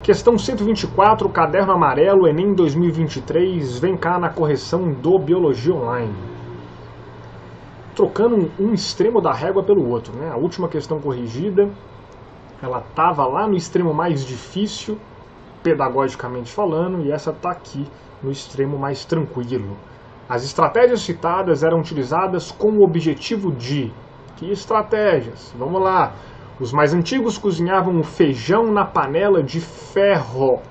Questão 124, caderno amarelo, Enem 2023, vem cá na correção do Biologia Online. Trocando um extremo da régua pelo outro, né? A última questão corrigida, ela estava lá no extremo mais difícil, pedagogicamente falando, e essa está aqui no extremo mais tranquilo. As estratégias citadas eram utilizadas com o objetivo de... Que estratégias? Vamos lá. Os mais antigos cozinhavam o feijão na panela de ferro,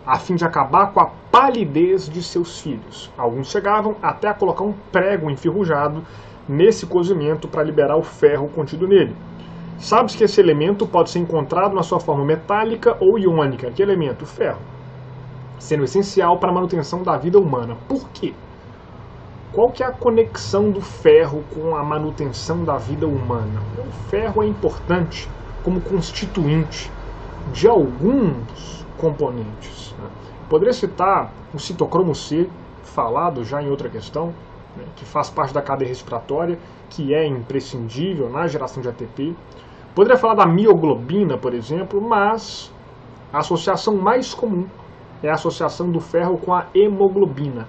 a fim de acabar com a palidez de seus filhos. Alguns chegavam até a colocar um prego enferrujado nesse cozimento para liberar o ferro contido nele. Sabe-se que esse elemento pode ser encontrado na sua forma metálica ou iônica. Que elemento? O ferro. Sendo essencial para a manutenção da vida humana. Por quê? Qual que é a conexão do ferro com a manutenção da vida humana? O ferro é importante como constituinte de alguns componentes. Poderia citar o citocromo C, falado já em outra questão, que faz parte da cadeia respiratória, que é imprescindível na geração de ATP. Poderia falar da mioglobina, por exemplo, mas a associação mais comum é a associação do ferro com a hemoglobina.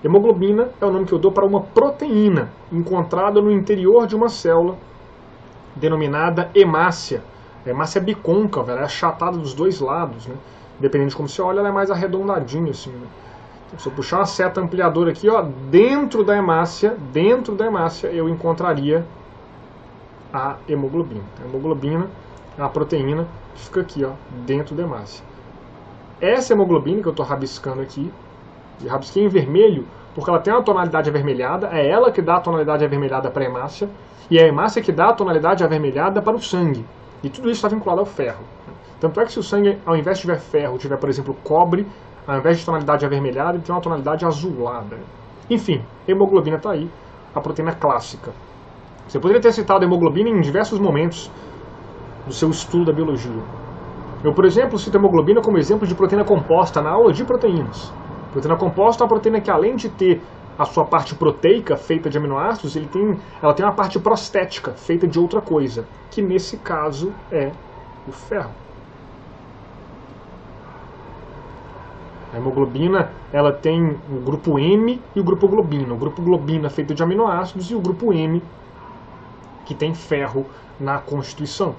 Hemoglobina é o nome que eu dou para uma proteína encontrada no interior de uma célula, denominada hemácia. A hemácia é bicôncava, ela é achatada dos dois lados, né? Dependendo de como você olha, ela é mais arredondadinha assim, né? Então, se eu puxar uma seta ampliadora aqui, ó, dentro da hemácia, eu encontraria a hemoglobina. A hemoglobina é a proteína que fica aqui, ó, dentro da hemácia. Essa hemoglobina que eu estou rabiscando aqui, e rabisquei em vermelho, porque ela tem uma tonalidade avermelhada, é ela que dá a tonalidade avermelhada para a hemácia, e é a hemácia que dá a tonalidade avermelhada para o sangue. E tudo isso está vinculado ao ferro. Tanto é que se o sangue, ao invés de tiver ferro, tiver, por exemplo, cobre, ao invés de tonalidade avermelhada, ele tem uma tonalidade azulada. Enfim, hemoglobina está aí, a proteína clássica. Você poderia ter citado a hemoglobina em diversos momentos do seu estudo da biologia. Eu, por exemplo, cito a hemoglobina como exemplo de proteína composta na aula de proteínas. Proteína composta é uma proteína que, além de ter a sua parte proteica, feita de aminoácidos, ela tem uma parte prostética, feita de outra coisa, que nesse caso é o ferro. A hemoglobina, ela tem o grupo M e o grupo globina. O grupo globina feito de aminoácidos e o grupo M, que tem ferro na constituição.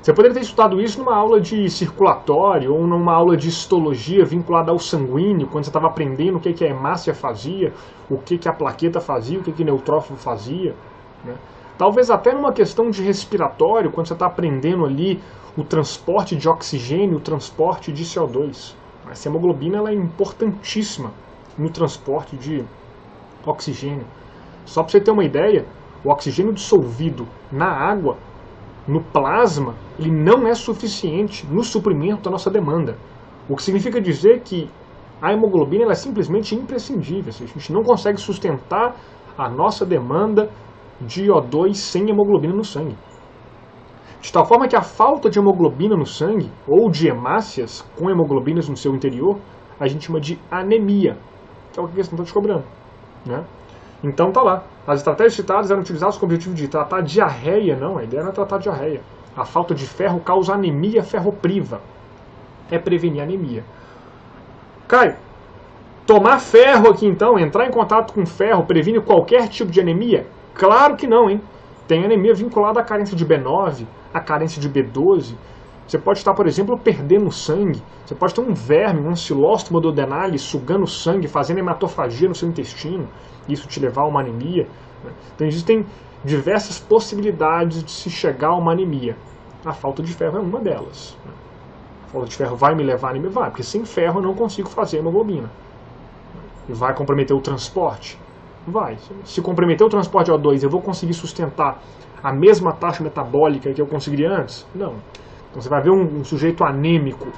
Você poderia ter estudado isso numa aula de circulatório ou numa aula de histologia vinculada ao sanguíneo, quando você estava aprendendo o que a hemácia fazia, o que a plaqueta fazia, o que o neutrófilo fazia, né? Talvez até numa questão de respiratório, quando você está aprendendo ali o transporte de oxigênio, o transporte de CO2. Essa hemoglobina ela é importantíssima no transporte de oxigênio. Só para você ter uma ideia, o oxigênio dissolvido na água, no plasma, ele não é suficiente no suprimento da nossa demanda. O que significa dizer que a hemoglobina ela é simplesmente imprescindível. A gente não consegue sustentar a nossa demanda de O2 sem hemoglobina no sangue. De tal forma que a falta de hemoglobina no sangue, ou de hemácias com hemoglobinas no seu interior, a gente chama de anemia, que é o que a questão está descobrindo, né? Então tá lá. As estratégias citadas eram utilizadas com o objetivo de tratar diarreia. Não, a ideia não é tratar diarreia. A falta de ferro causa anemia ferropriva. É prevenir anemia. Caio, tomar ferro aqui então, entrar em contato com ferro, previne qualquer tipo de anemia? Claro que não, hein? Tem anemia vinculada à carência de B9, à carência de B12. Você pode estar, por exemplo, perdendo sangue. Você pode ter um verme, um Ancylostoma duodenale sugando sangue, fazendo hematofagia no seu intestino. Isso te levar a uma anemia. Então existem diversas possibilidades de se chegar a uma anemia. A falta de ferro é uma delas. A falta de ferro vai me levar a anemia? Vai, porque sem ferro eu não consigo fazer hemoglobina. E vai comprometer o transporte? Vai. Se comprometer o transporte de O2, eu vou conseguir sustentar a mesma taxa metabólica que eu conseguiria antes? Não. Então você vai ver um sujeito anêmico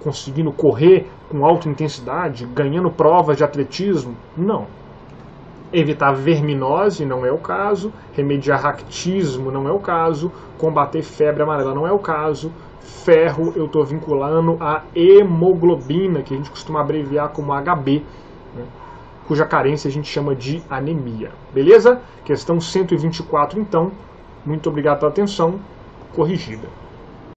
conseguindo correr com alta intensidade, ganhando provas de atletismo? Não. Evitar verminose não é o caso, remediar ractismo não é o caso, combater febre amarela não é o caso, ferro eu estou vinculando a hemoglobina, que a gente costuma abreviar como HB, né? cuja carência a gente chama de anemia. Beleza? Questão 124, então. Muito obrigado pela atenção. Corrigida.